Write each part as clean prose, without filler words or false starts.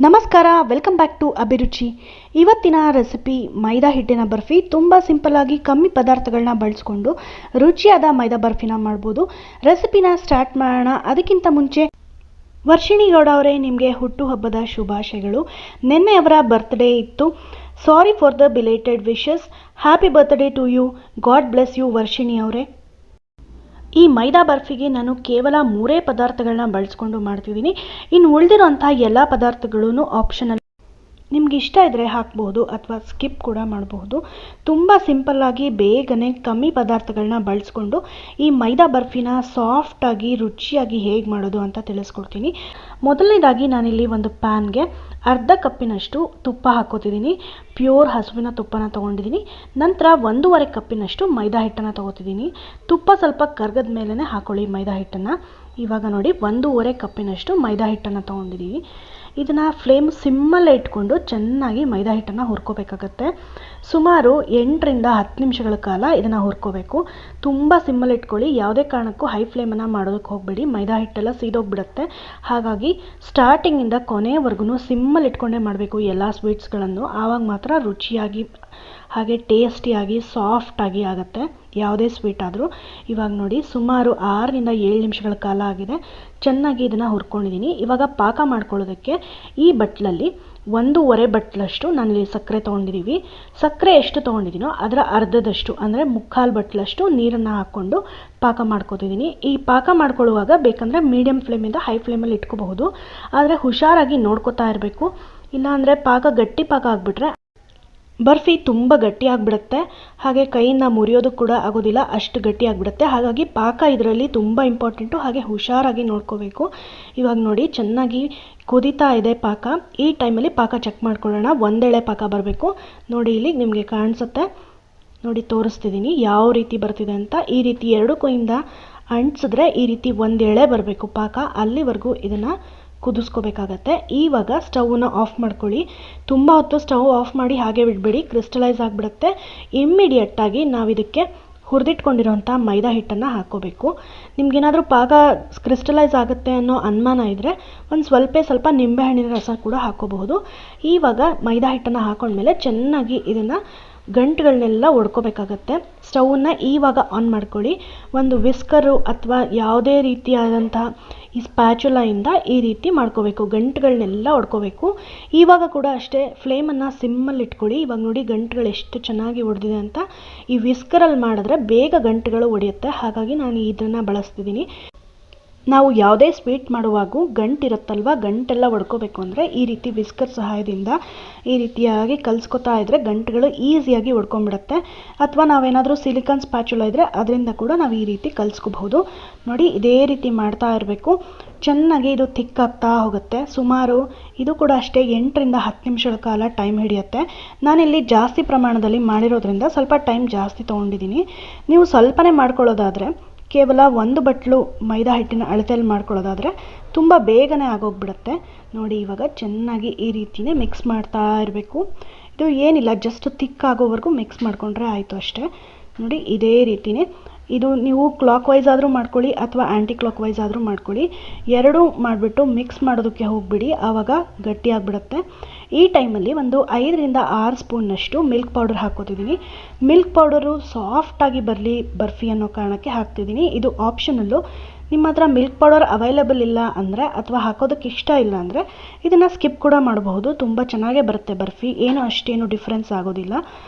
ನಮಸ್ಕಾರ, welcome back to ಅಭಿರುಚಿ. ಇವತ್ತಿನ ರೆಸಿಪಿ ಮೈದಾ ಹಿಟ್ಟಿನ ಬರ್ಫಿ. ತುಂಬ ಸಿಂಪಲ್ಲಾಗಿ ಕಮ್ಮಿ ಪದಾರ್ಥಗಳನ್ನ ಬಳಸ್ಕೊಂಡು ರುಚಿಯಾದ ಮೈದಾ ಬರ್ಫಿನ ಮಾಡ್ಬೋದು. ರೆಸಿಪಿನ ಸ್ಟಾರ್ಟ್ ಮಾಡೋಣ. ಅದಕ್ಕಿಂತ ಮುಂಚೆ ವರ್ಷಿಣಿ ಗೌಡ ಅವರೇ, ನಿಮಗೆ ಹುಟ್ಟುಹಬ್ಬದ ಶುಭಾಶಯಗಳು. ನಿನ್ನೆ ಅವರ ಬರ್ತ್ಡೇ ಇತ್ತು. Sorry for the belated wishes. Happy birthday to you. God bless you Varshini ಅವರೇ. ಈ ಮೈದಾ ಬರ್ಫಿಗೆ ನಾನು ಕೇವಲ 3 ಪದಾರ್ಥಗಳನ್ನ ಬಳಸ್ಕೊಂಡು ಮಾಡ್ತಿದ್ದೀನಿ. ಇನ್ನು ಉಳಿದಿರೋಂಥ ಎಲ್ಲ ಪದಾರ್ಥಗಳೂ ಆಪ್ಷನಲ್. ನಿಮ್ಗೆ ಇಷ್ಟ ಇದ್ದರೆ ಹಾಕ್ಬಹುದು ಅಥವಾ ಸ್ಕಿಪ್ ಕೂಡ ಮಾಡಬಹುದು. ತುಂಬ ಸಿಂಪಲ್ಲಾಗಿ ಬೇಗನೆ ಕಮ್ಮಿ ಪದಾರ್ಥಗಳನ್ನ ಬಳಸ್ಕೊಂಡು ಈ ಮೈದಾ ಬರ್ಫಿನ ಸಾಫ್ಟಾಗಿ ರುಚಿಯಾಗಿ ಹೇಗೆ ಮಾಡೋದು ಅಂತ ತಿಳಿಸ್ಕೊಡ್ತೀನಿ. ಮೊದಲನೇದಾಗಿ ನಾನಿಲ್ಲಿ ಒಂದು ಪ್ಯಾನ್ಗೆ ಅರ್ಧ ಕಪ್ಪಿನಷ್ಟು ತುಪ್ಪ ಹಾಕೋತಿದ್ದೀನಿ. ಪ್ಯೂರ್ ಹಸುವಿನ ತುಪ್ಪನ ತೊಗೊಂಡಿದ್ದೀನಿ. ನಂತರ 1.5 ಕಪ್ಪಿನಷ್ಟು ಮೈದಾ ಹಿಟ್ಟನ್ನು ತೊಗೋತಿದ್ದೀನಿ. ತುಪ್ಪ ಸ್ವಲ್ಪ ಕರ್ಗದ ಮೇಲೇ ಹಾಕೊಳ್ಳಿ ಮೈದಾ ಹಿಟ್ಟನ್ನು. ಇವಾಗ ನೋಡಿ 1.5 ಕಪ್ಪಿನಷ್ಟು ಮೈದಾ ಹಿಟ್ಟನ್ನು ತೊಗೊಂಡಿದ್ದೀವಿ. ಇದನ್ನು ಫ್ಲೇಮ್ ಸಿಮ್ಮಲ್ಲೇ ಇಟ್ಕೊಂಡು ಚೆನ್ನಾಗಿ ಮೈದಾ ಹಿಟ್ಟನ್ನು ಹುರ್ಕೋಬೇಕಾಗತ್ತೆ. ಸುಮಾರು 8ರಿಂದ 10 ನಿಮಿಷಗಳ ಕಾಲ ಇದನ್ನು ಹುರ್ಕೋಬೇಕು. ತುಂಬ ಸಿಮ್ಮಲ್ಲಿ ಇಟ್ಕೊಳ್ಳಿ. ಯಾವುದೇ ಕಾರಣಕ್ಕೂ ಹೈ ಫ್ಲೇಮನ್ನು ಮಾಡೋದಕ್ಕೆ ಹೋಗಬೇಡಿ. ಮೈದಾ ಹಿಟ್ಟೆಲ್ಲ ಸೀದೋಗ್ಬಿಡುತ್ತೆ. ಹಾಗಾಗಿ ಸ್ಟಾರ್ಟಿಂಗಿಂದ ಕೊನೆಯವರೆಗೂ ಸಿಮ್ಮಲ್ಲಿ ಇಟ್ಕೊಂಡೇ ಮಾಡಬೇಕು ಎಲ್ಲ ಸ್ವೀಟ್ಸ್ಗಳನ್ನು. ಆವಾಗ ಮಾತ್ರ ರುಚಿಯಾಗಿ ಹಾಗೆ ಟೇಸ್ಟಿಯಾಗಿ ಸಾಫ್ಟಾಗಿ ಆಗುತ್ತೆ ಯಾವುದೇ ಸ್ವೀಟ್ ಆದರೂ. ಇವಾಗ ನೋಡಿ ಸುಮಾರು 6ರಿಂದ 7 ನಿಮಿಷಗಳ ಕಾಲ ಆಗಿದೆ. ಚೆನ್ನಾಗಿ ಇದನ್ನು ಹುರ್ಕೊಂಡಿದ್ದೀನಿ. ಇವಾಗ ಪಾಕ ಮಾಡ್ಕೊಳ್ಳೋದಕ್ಕೆ ಈ ಬಟ್ಲಲ್ಲಿ 1.5 ಬಟ್ಲಷ್ಟು ನಾನಿಲ್ಲಿ ಸಕ್ಕರೆ ತೊಗೊಂಡಿದ್ದೀವಿ. ಸಕ್ಕರೆ ಎಷ್ಟು ತೊಗೊಂಡಿದ್ದೀನೋ ಅದರ ಅರ್ಧದಷ್ಟು ಅಂದರೆ 3/4 ಬಟ್ಲಷ್ಟು ನೀರನ್ನು ಹಾಕ್ಕೊಂಡು ಪಾಕ ಮಾಡ್ಕೊತಿದ್ದೀನಿ. ಈ ಪಾಕ ಮಾಡ್ಕೊಳ್ಳುವಾಗ ಬೇಕಂದರೆ ಮೀಡಿಯಮ್ ಫ್ಲೇಮಿಂದ ಹೈ ಫ್ಲೇಮಲ್ಲಿ ಇಟ್ಕೋಬಹುದು. ಆದರೆ ಹುಷಾರಾಗಿ ನೋಡ್ಕೋತಾ ಇರಬೇಕು. ಇಲ್ಲಾಂದರೆ ಪಾಕ ಗಟ್ಟಿ ಪಾಕ ಆಗಿಬಿಟ್ರೆ ಬರ್ಫಿ ತುಂಬ ಗಟ್ಟಿಯಾಗಿಬಿಡುತ್ತೆ. ಹಾಗೆ ಕೈಯಿಂದ ಮುರಿಯೋದು ಕೂಡ ಆಗೋದಿಲ್ಲ, ಅಷ್ಟು ಗಟ್ಟಿಯಾಗಿಬಿಡುತ್ತೆ. ಹಾಗಾಗಿ ಪಾಕ ಇದರಲ್ಲಿ ತುಂಬ ಇಂಪಾರ್ಟೆಂಟು. ಹಾಗೆ ಹುಷಾರಾಗಿ ನೋಡ್ಕೋಬೇಕು. ಇವಾಗ ನೋಡಿ ಚೆನ್ನಾಗಿ ಕುದೀತಾ ಇದೆ ಪಾಕ. ಈ ಟೈಮಲ್ಲಿ ಪಾಕ ಚೆಕ್ ಮಾಡ್ಕೊಳ್ಳೋಣ. ಒಂದೆಳೆ ಪಾಕ ಬರಬೇಕು. ನೋಡಿ ಇಲ್ಲಿ ನಿಮಗೆ ಕಾಣಿಸುತ್ತೆ. ನೋಡಿ ತೋರಿಸ್ತಿದ್ದೀನಿ ಯಾವ ರೀತಿ ಬರ್ತಿದೆ ಅಂತ. ಈ ರೀತಿ 2 ಕೈಯಿಂದ ಅಂಟಿಸಿದ್ರೆ ಈ ರೀತಿ ಒಂದೆಳೆ ಬರಬೇಕು ಪಾಕ. ಅಲ್ಲಿವರೆಗೂ ಇದನ್ನು ಕುದಿಸ್ಕೋಬೇಕಾಗತ್ತೆ. ಇವಾಗ ಸ್ಟವ್ನ ಆಫ್ ಮಾಡ್ಕೊಳ್ಳಿ. ತುಂಬ ಹೊತ್ತು ಸ್ಟವ್ ಆಫ್ ಮಾಡಿ ಹಾಗೆ ಬಿಡಬೇಡಿ, ಕ್ರಿಸ್ಟಲೈಸ್ ಆಗಿಬಿಡುತ್ತೆ. ಇಮ್ಮಿಡಿಯೇಟಾಗಿ ನಾವು ಇದಕ್ಕೆ ಹುರಿದಿಟ್ಕೊಂಡಿರೋಂಥ ಮೈದಾ ಹಿಟ್ಟನ್ನು ಹಾಕ್ಕೋಬೇಕು. ನಿಮ್ಗೇನಾದರೂ ಪಾಕ ಕ್ರಿಸ್ಟಲೈಸ್ ಆಗುತ್ತೆ ಅನ್ನೋ ಅನುಮಾನ ಇದ್ದರೆ ಒಂದು ಸ್ವಲ್ಪ ನಿಂಬೆಹಣ್ಣಿನ ರಸ ಕೂಡ ಹಾಕ್ಕೋಬಹುದು. ಇವಾಗ ಮೈದಾ ಹಿಟ್ಟನ್ನು ಹಾಕೊಂಡ್ಮೇಲೆ ಚೆನ್ನಾಗಿ ಇದನ್ನು ಗಂಟುಗಳನ್ನೆಲ್ಲ ಒಡ್ಕೋಬೇಕಾಗತ್ತೆ. ಸ್ಟವನ್ನು ಇವಾಗ ಆನ್ ಮಾಡ್ಕೊಳ್ಳಿ. ಒಂದು ವಿಸ್ಕರು ಅಥವಾ ಯಾವುದೇ ರೀತಿಯಾದಂಥ ಈ ಸ್ಪ್ಯಾಚುಲಾಯಿಂದ ಈ ರೀತಿ ಮಾಡ್ಕೋಬೇಕು. ಗಂಟುಗಳನ್ನೆಲ್ಲ ಒಡ್ಕೋಬೇಕು. ಇವಾಗ ಕೂಡ ಅಷ್ಟೇ ಫ್ಲೇಮನ್ನು ಸಿಮ್ಮಲ್ಲಿ ಇಟ್ಕೊಳ್ಳಿ. ಇವಾಗ ನೋಡಿ ಗಂಟುಗಳು ಎಷ್ಟು ಚೆನ್ನಾಗಿ ಒಡೆದಿದೆ ಅಂತ. ಈ ವಿಸ್ಕರಲ್ಲಿ ಮಾಡಿದ್ರೆ ಬೇಗ ಗಂಟುಗಳು ಒಡೆಯುತ್ತೆ. ಹಾಗಾಗಿ ನಾನು ಇದನ್ನು ಬಳಸ್ತಿದ್ದೀನಿ. ನಾವು ಯಾವುದೇ ಸ್ವೀಟ್ ಮಾಡುವಾಗೂ ಗಂಟಿರುತ್ತಲ್ವ, ಗಂಟೆಲ್ಲ ಒಡ್ಕೋಬೇಕು ಅಂದರೆ ಈ ರೀತಿ ವಿಸ್ಕರ್ ಸಹಾಯದಿಂದ ಈ ರೀತಿಯಾಗಿ ಕಲಿಸ್ಕೊತಾ ಇದ್ದರೆ ಗಂಟುಗಳು ಈಸಿಯಾಗಿ ಒಡ್ಕೊಂಡ್ಬಿಡುತ್ತೆ. ಅಥವಾ ನಾವೇನಾದರೂ ಸಿಲಿಕಾನ್ ಸ್ಪ್ಯಾಚುಲ ಇದ್ದರೆ ಅದರಿಂದ ಕೂಡ ನಾವು ಈ ರೀತಿ ಕಲಿಸ್ಕೋಬಹುದು. ನೋಡಿ ಇದೇ ರೀತಿ ಮಾಡ್ತಾ ಇರಬೇಕು. ಚೆನ್ನಾಗಿ ಇದು ಥಿಕ್ಕಾಗ್ತಾ ಹೋಗುತ್ತೆ. ಸುಮಾರು ಇದು ಕೂಡ ಅಷ್ಟೇ 8ರಿಂದ 10 ನಿಮಿಷಗಳ ಕಾಲ ಟೈಮ್ ಹಿಡಿಯುತ್ತೆ. ನಾನಿಲ್ಲಿ ಜಾಸ್ತಿ ಪ್ರಮಾಣದಲ್ಲಿ ಮಾಡಿರೋದ್ರಿಂದ ಸ್ವಲ್ಪ ಟೈಮ್ ಜಾಸ್ತಿ ತೊಗೊಂಡಿದ್ದೀನಿ. ನೀವು ಸ್ವಲ್ಪನೇ ಮಾಡ್ಕೊಳ್ಳೋದಾದರೆ ಕೇವಲ 1 ಬಟ್ಲು ಮೈದಾ ಹಿಟ್ಟಿನ ಅಳತೆಯಲ್ಲಿ ಮಾಡ್ಕೊಳ್ಳೋದಾದರೆ ತುಂಬ ಬೇಗನೆ ಆಗೋಗ್ಬಿಡುತ್ತೆ. ನೋಡಿ ಇವಾಗ ಚೆನ್ನಾಗಿ ಈ ರೀತಿಯೇ ಮಿಕ್ಸ್ ಮಾಡ್ತಾ ಇರಬೇಕು. ಇದು ಏನಿಲ್ಲ, ಜಸ್ಟ್ ಥಿಕ್ ಆಗೋವರೆಗೂ ಮಿಕ್ಸ್ ಮಾಡಿಕೊಂಡ್ರೆ ಆಯಿತು ಅಷ್ಟೇ. ನೋಡಿ ಇದೇ ರೀತಿಯೇ ಇದು ನೀವು ಕ್ಲಾಕ್ ವೈಸ್ ಆದರೂ ಮಾಡ್ಕೊಳ್ಳಿ ಅಥವಾ ಆ್ಯಂಟಿ ಕ್ಲಾಕ್ ವೈಸ್ ಆದರೂ ಮಾಡ್ಕೊಳ್ಳಿ. ಎರಡೂ ಮಾಡಿಬಿಟ್ಟು ಮಿಕ್ಸ್ ಮಾಡೋದಕ್ಕೆ ಹೋಗ್ಬಿಡಿ, ಆವಾಗ ಗಟ್ಟಿಯಾಗಿಬಿಡುತ್ತೆ. ಈ ಟೈಮಲ್ಲಿ ಒಂದು 5ರಿಂದ 6 ಸ್ಪೂನ್ನಷ್ಟು ಮಿಲ್ಕ್ ಪೌಡರ್ ಹಾಕ್ಕೋತಿದ್ದೀನಿ. ಮಿಲ್ಕ್ ಪೌಡರು ಸಾಫ್ಟಾಗಿ ಬರಲಿ ಬರ್ಫಿ ಅನ್ನೋ ಕಾರಣಕ್ಕೆ ಹಾಕ್ತಿದ್ದೀನಿ. ಇದು ಆಪ್ಷನಲ್ಲು. ನಿಮ್ಮ ಹತ್ರ ಮಿಲ್ಕ್ ಪೌಡರ್ ಅವೈಲೇಬಲ್ ಇಲ್ಲ ಅಂದರೆ ಅಥವಾ ಹಾಕೋದಕ್ಕೆ ಇಷ್ಟ ಇಲ್ಲ ಅಂದರೆ ಇದನ್ನು ಸ್ಕಿಪ್ ಕೂಡ ಮಾಡಬಹುದು. ತುಂಬ ಚೆನ್ನಾಗೇ ಬರುತ್ತೆ ಬರ್ಫಿ, ಏನೂ ಅಷ್ಟೇನು ಡಿಫ್ರೆನ್ಸ್ ಆಗೋದಿಲ್ಲ.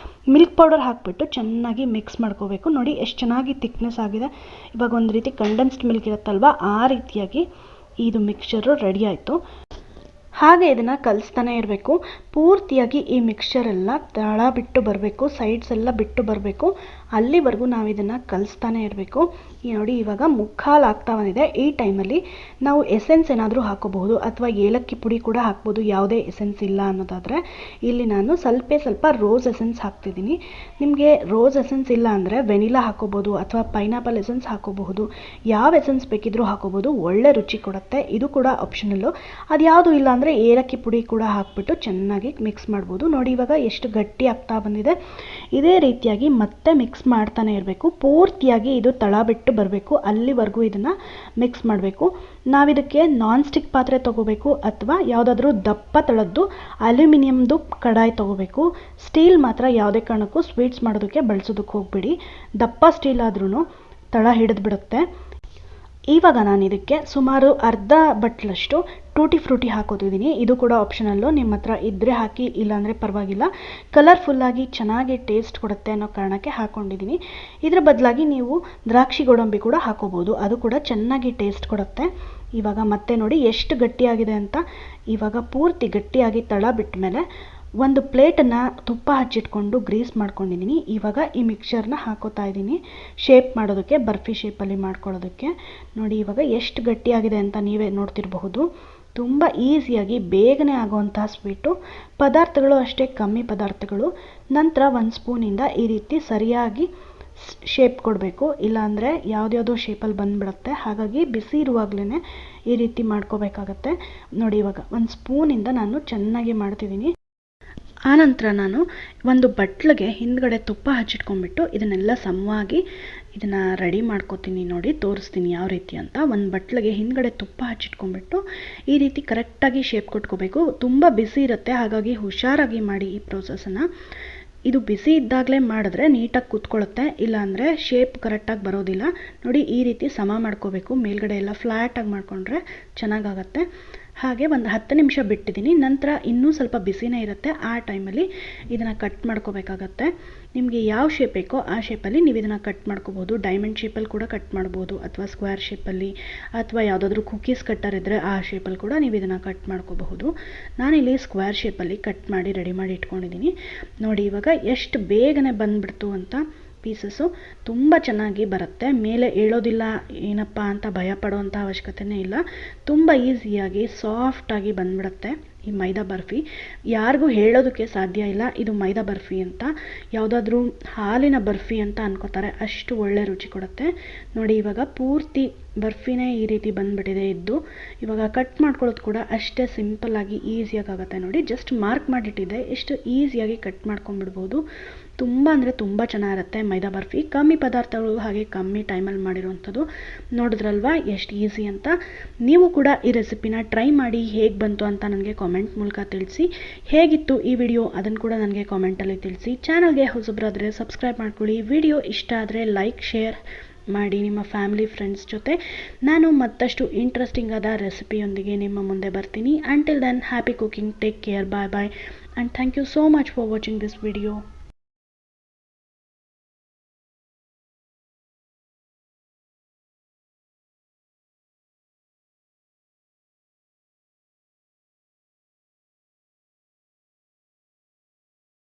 ಮಿಲ್ಕ್ ಪೌಡರ್ ಹಾಕಿಬಿಟ್ಟು ಚೆನ್ನಾಗಿ ಮಿಕ್ಸ್ ಮಾಡ್ಕೋಬೇಕು. ನೋಡಿ ಎಷ್ಟು ಚೆನ್ನಾಗಿ ಥಿಕ್ನೆಸ್ ಆಗಿದೆ. ಇವಾಗ ಒಂದು ರೀತಿ ಕಂಡೆನ್ಸ್ಡ್ ಮಿಲ್ಕ್ ಇರುತ್ತಲ್ವ, ಆ ರೀತಿಯಾಗಿ ಇದು ಮಿಕ್ಸ್ಚರು ರೆಡಿ ಆಯಿತು. ಹಾಗೆ ಇದನ್ನು ಕಲಿಸ್ತಾನೆ ಇರಬೇಕು. ಪೂರ್ತಿಯಾಗಿ ಈ ಮಿಕ್ಸ್ಚರೆಲ್ಲ ತಳ ಬಿಟ್ಟು ಬರಬೇಕು, ಸೈಡ್ಸ್ ಎಲ್ಲ ಬಿಟ್ಟು ಬರಬೇಕು. ಅಲ್ಲಿವರೆಗೂ ನಾವು ಇದನ್ನು ಕಲಿಸ್ತಾನೆ ಇರಬೇಕು. ನೋಡಿ ಇವಾಗ 3/4 ಆಗ್ತಾ ಬಂದಿದೆ. ಈ ಟೈಮಲ್ಲಿ ನಾವು ಎಸೆನ್ಸ್ ಏನಾದರೂ ಹಾಕೋಬಹುದು ಅಥವಾ ಏಲಕ್ಕಿ ಪುಡಿ ಕೂಡ ಹಾಕ್ಬೋದು, ಯಾವುದೇ ಎಸೆನ್ಸ್ ಇಲ್ಲ ಅನ್ನೋದಾದರೆ. ಇಲ್ಲಿ ನಾನು ಸ್ವಲ್ಪ ರೋಸ್ ಎಸೆನ್ಸ್ ಹಾಕ್ತಿದ್ದೀನಿ. ನಿಮಗೆ ರೋಸ್ ಎಸೆನ್ಸ್ ಇಲ್ಲ ಅಂದರೆ ವೆನಿಲಾ ಹಾಕೋಬೋದು ಅಥವಾ ಪೈನಾಪಲ್ ಎಸೆನ್ಸ್ ಹಾಕೋಬಹುದು. ಯಾವ ಎಸೆನ್ಸ್ ಬೇಕಿದ್ರೂ ಹಾಕೋಬೋದು, ಒಳ್ಳೆ ರುಚಿ ಕೊಡುತ್ತೆ. ಇದು ಕೂಡ ಆಪ್ಷನಲ್ಲು. ಅದು ಯಾವುದು ಇಲ್ಲ ಅಂದರೆ ಏಲಕ್ಕಿ ಪುಡಿ ಕೂಡ ಹಾಕ್ಬಿಟ್ಟು ಚೆನ್ನಾಗಿ ಮಿಕ್ಸ್ ಮಾಡ್ಬೋದು. ನೋಡಿ ಇವಾಗ ಎಷ್ಟು ಗಟ್ಟಿ ಆಗ್ತಾ ಬಂದಿದೆ. ಇದೇ ರೀತಿಯಾಗಿ ಮತ್ತೆ ಮಿಕ್ಸ್ ಮಿಕ್ಸ್ ಮಾಡ್ತಾನೆ ಇರಬೇಕು. ಪೂರ್ತಿಯಾಗಿ ಇದು ತಳ ಬಿಟ್ಟು ಬರಬೇಕು, ಅಲ್ಲಿವರೆಗೂ ಇದನ್ನು ಮಿಕ್ಸ್ ಮಾಡಬೇಕು. ನಾವಿದಕ್ಕೆ ನಾನ್ ಸ್ಟಿಕ್ ಪಾತ್ರೆ ತೊಗೋಬೇಕು ಅಥವಾ ಯಾವುದಾದ್ರೂ ದಪ್ಪ ತಳದ್ದು ಅಲ್ಯೂಮಿನಿಯಮ್ದು ಕಡಾಯಿ ತೊಗೋಬೇಕು. ಸ್ಟೀಲ್ ಮಾತ್ರ ಯಾವುದೇ ಕಾರಣಕ್ಕೂ ಸ್ವೀಟ್ಸ್ ಮಾಡೋದಕ್ಕೆ ಬಳಸೋದಕ್ಕೆ ಹೋಗಬೇಡಿ. ದಪ್ಪ ಸ್ಟೀಲ್ ಆದ್ರೂ ತಳ ಹಿಡಿದು ಬಿಡುತ್ತೆ. ಇವಾಗ ನಾನು ಇದಕ್ಕೆ ಸುಮಾರು ಅರ್ಧ ಬಟ್ಲಷ್ಟು ಟೂಟಿ ಫ್ರೂಟಿ ಹಾಕೋತಿದ್ದೀನಿ. ಇದು ಕೂಡ ಆಪ್ಷನಲ್ಲು, ನಿಮ್ಮ ಹತ್ರ ಇದ್ದರೆ ಹಾಕಿ, ಇಲ್ಲಾಂದರೆ ಪರವಾಗಿಲ್ಲ. ಕಲರ್ಫುಲ್ಲಾಗಿ ಚೆನ್ನಾಗಿ ಟೇಸ್ಟ್ ಕೊಡುತ್ತೆ ಅನ್ನೋ ಕಾರಣಕ್ಕೆ ಹಾಕ್ಕೊಂಡಿದ್ದೀನಿ. ಇದರ ಬದಲಾಗಿ ನೀವು ದ್ರಾಕ್ಷಿ ಗೋಡಂಬಿ ಕೂಡ ಹಾಕೋಬೋದು, ಅದು ಕೂಡ ಚೆನ್ನಾಗಿ ಟೇಸ್ಟ್ ಕೊಡುತ್ತೆ. ಇವಾಗ ಮತ್ತೆ ನೋಡಿ ಎಷ್ಟು ಗಟ್ಟಿಯಾಗಿದೆ ಅಂತ. ಇವಾಗ ಪೂರ್ತಿ ಗಟ್ಟಿಯಾಗಿ ತಳ ಬಿಟ್ಟ ಮೇಲೆ ಒಂದು ಪ್ಲೇಟನ್ನು ತುಪ್ಪ ಹಚ್ಚಿಟ್ಕೊಂಡು ಗ್ರೀಸ್ ಮಾಡ್ಕೊಂಡಿದ್ದೀನಿ. ಇವಾಗ ಈ ಮಿಕ್ಸರ್ನ ಹಾಕೋತಾ ಇದ್ದೀನಿ ಶೇಪ್ ಮಾಡೋದಕ್ಕೆ, ಬರ್ಫಿ ಶೇಪಲ್ಲಿ ಮಾಡ್ಕೊಳ್ಳೋದಕ್ಕೆ. ನೋಡಿ ಇವಾಗ ಎಷ್ಟು ಗಟ್ಟಿಯಾಗಿದೆ ಅಂತ ನೀವೇ ನೋಡ್ತಿರಬಹುದು. ತುಂಬ ಈಸಿಯಾಗಿ ಬೇಗನೆ ಆಗುವಂತಹ ಸ್ವೀಟು. ಪದಾರ್ಥಗಳು ಅಷ್ಟೇ ಕಮ್ಮಿ ಪದಾರ್ಥಗಳು. ನಂತರ ಒಂದು ಸ್ಪೂನಿಂದ ಈ ರೀತಿ ಸರಿಯಾಗಿ ಶೇಪ್ ಕೊಡಬೇಕು, ಇಲ್ಲಾಂದರೆ ಯಾವುದ್ಯಾವುದೋ ಶೇಪಲ್ಲಿ ಬಂದುಬಿಡುತ್ತೆ. ಹಾಗಾಗಿ ಬಿಸಿ ಇರುವಾಗಲೇ ಈ ರೀತಿ ಮಾಡ್ಕೋಬೇಕಾಗತ್ತೆ. ನೋಡಿ ಇವಾಗ ಒಂದು ಸ್ಪೂನಿಂದ ನಾನು ಚೆನ್ನಾಗಿ ಮಾಡ್ತಿದ್ದೀನಿ. ಆನಂತರ ನಾನು ಒಂದು ಬಟ್ಲಿಗೆ ಹಿಂದ್ಗಡೆ ತುಪ್ಪ ಹಚ್ಚಿಟ್ಕೊಂಡ್ಬಿಟ್ಟು ಇದನ್ನೆಲ್ಲ ಸಮವಾಗಿ ಇದನ್ನು ರೆಡಿ ಮಾಡ್ಕೋತೀನಿ. ನೋಡಿ ತೋರಿಸ್ತೀನಿ ಯಾವ ರೀತಿ ಅಂತ. ಒಂದು ಬಟ್ಲಿಗೆ ಹಿಂದ್ಗಡೆ ತುಪ್ಪ ಹಚ್ಚಿಟ್ಕೊಂಡ್ಬಿಟ್ಟು ಈ ರೀತಿ ಕರೆಕ್ಟಾಗಿ ಶೇಪ್ ಕೊಟ್ಕೋಬೇಕು. ತುಂಬ ಬಿಸಿ ಇರುತ್ತೆ, ಹಾಗಾಗಿ ಹುಷಾರಾಗಿ ಮಾಡಿ ಈ ಪ್ರೋಸೆಸನ್ನು. ಇದು ಬಿಸಿ ಇದ್ದಾಗಲೇ ಮಾಡಿದ್ರೆ ನೀಟಾಗಿ ಕೂತ್ಕೊಳ್ಳುತ್ತೆ, ಇಲ್ಲಾಂದರೆ ಶೇಪ್ ಕರೆಕ್ಟಾಗಿ ಬರೋದಿಲ್ಲ. ನೋಡಿ ಈ ರೀತಿ ಸಮ ಮಾಡ್ಕೋಬೇಕು, ಮೇಲ್ಗಡೆ ಎಲ್ಲ ಫ್ಲ್ಯಾಟಾಗಿ ಮಾಡಿಕೊಂಡ್ರೆ ಚೆನ್ನಾಗಾಗತ್ತೆ. ಹಾಗೆ ಒಂದು 10 ನಿಮಿಷ ಬಿಟ್ಟಿದ್ದೀನಿ. ನಂತರ ಇನ್ನೂ ಸ್ವಲ್ಪ ಬಿಸಿನೇ ಇರುತ್ತೆ, ಆ ಟೈಮಲ್ಲಿ ಇದನ್ನು ಕಟ್ ಮಾಡ್ಕೋಬೇಕಾಗತ್ತೆ. ನಿಮಗೆ ಯಾವ ಶೇಪ್ ಬೇಕೋ ಆ ಶೇಪಲ್ಲಿ ನೀವು ಇದನ್ನು ಕಟ್ ಮಾಡ್ಕೋಬೋದು. ಡೈಮಂಡ್ ಶೇಪಲ್ಲಿ ಕೂಡ ಕಟ್ ಮಾಡ್ಬೋದು, ಅಥವಾ ಸ್ಕ್ವೇರ್ ಶೇಪಲ್ಲಿ, ಅಥವಾ ಯಾವುದಾದ್ರೂ ಕುಕ್ಕೀಸ್ ಕಟ್ಟರ್ ಇದ್ದರೆ ಆ ಶೇಪಲ್ಲಿ ಕೂಡ ನೀವು ಇದನ್ನು ಕಟ್ ಮಾಡ್ಕೋಬಹುದು. ನಾನಿಲ್ಲಿ ಸ್ಕ್ವೇರ್ ಶೇಪಲ್ಲಿ ಕಟ್ ಮಾಡಿ ರೆಡಿ ಮಾಡಿ ಇಟ್ಕೊಂಡಿದ್ದೀನಿ. ನೋಡಿ ಇವಾಗ ಎಷ್ಟು ಬೇಗನೆ ಬಂದುಬಿಡ್ತು ಅಂತ. ಪೀಸಸ್ಸು ತುಂಬ ಚೆನ್ನಾಗಿ ಬರುತ್ತೆ, ಮೇಲೆ ಏಳೋದಿಲ್ಲ ಏನಪ್ಪ ಅಂತ ಭಯ ಪಡೋವಂಥ ಅವಶ್ಯಕತೆಯೇ ಇಲ್ಲ. ತುಂಬ ಈಸಿಯಾಗಿ ಸಾಫ್ಟಾಗಿ ಬಂದ್ಬಿಡುತ್ತೆ ಈ ಮೈದಾ ಬರ್ಫಿ. ಯಾರಿಗೂ ಹೇಳೋದಕ್ಕೆ ಸಾಧ್ಯ ಇಲ್ಲ ಇದು ಮೈದಾ ಬರ್ಫಿ ಅಂತ. ಯಾವುದಾದ್ರೂ ಹಾಲಿನ ಬರ್ಫಿ ಅಂತ ಅನ್ಕೋತಾರೆ, ಅಷ್ಟು ಒಳ್ಳೆ ರುಚಿ ಕೊಡುತ್ತೆ. ನೋಡಿ ಇವಾಗ ಪೂರ್ತಿ ಬರ್ಫಿನೇ ಈ ರೀತಿ ಬಂದುಬಿಟ್ಟಿದೆ ಇದ್ದು. ಇವಾಗ ಕಟ್ ಮಾಡ್ಕೊಳ್ಳೋದು ಕೂಡ ಅಷ್ಟೇ ಸಿಂಪಲ್ಲಾಗಿ ಈಸಿಯಾಗಿ ಆಗುತ್ತೆ. ನೋಡಿ ಜಸ್ಟ್ ಮಾರ್ಕ್ ಮಾಡಿಟ್ಟಿದ್ದೆ, ಎಷ್ಟು ಈಸಿಯಾಗಿ ಕಟ್ ಮಾಡ್ಕೊಂಡ್ಬಿಡ್ಬೋದು. ತುಂಬ ಅಂದರೆ ತುಂಬ ಚೆನ್ನಾಗಿರುತ್ತೆ ಮೈದಾ ಬರ್ಫಿ. ಕಮ್ಮಿ ಪದಾರ್ಥಗಳು, ಹಾಗೆ ಕಮ್ಮಿ ಟೈಮಲ್ಲಿ ಮಾಡಿರೋವಂಥದ್ದು. ನೋಡಿದ್ರಲ್ವಾ ಎಷ್ಟು ಈಸಿ ಅಂತ. ನೀವು ಕೂಡ ಈ ರೆಸಿಪಿನ ಟ್ರೈ ಮಾಡಿ ಹೇಗೆ ಬಂತು ಅಂತ ನನಗೆ ಕಾಮೆಂಟ್ ಮೂಲಕ ತಿಳಿಸಿ. ಹೇಗಿತ್ತು ಈ ವಿಡಿಯೋ ಅದನ್ನು ಕೂಡ ನನಗೆ ಕಾಮೆಂಟಲ್ಲಿ ತಿಳಿಸಿ. ಚಾನಲ್ಗೆ ಹೊಸಬರಾದರೆ ಸಬ್ಸ್ಕ್ರೈಬ್ ಮಾಡ್ಕೊಳ್ಳಿ. ವಿಡಿಯೋ ಇಷ್ಟ ಆದರೆ ಲೈಕ್ ಶೇರ್ ಮಾಡಿ ನಿಮ್ಮ ಫ್ಯಾಮಿಲಿ ಫ್ರೆಂಡ್ಸ್ ಜೊತೆ. ನಾನು ಮತ್ತಷ್ಟು ಇಂಟ್ರೆಸ್ಟಿಂಗ್ ಆದ ರೆಸಿಪಿಯೊಂದಿಗೆ ನಿಮ್ಮ ಮುಂದೆ ಬರ್ತೀನಿ. Until then, happy cooking, take care, bye bye, and thank you so much for watching this video.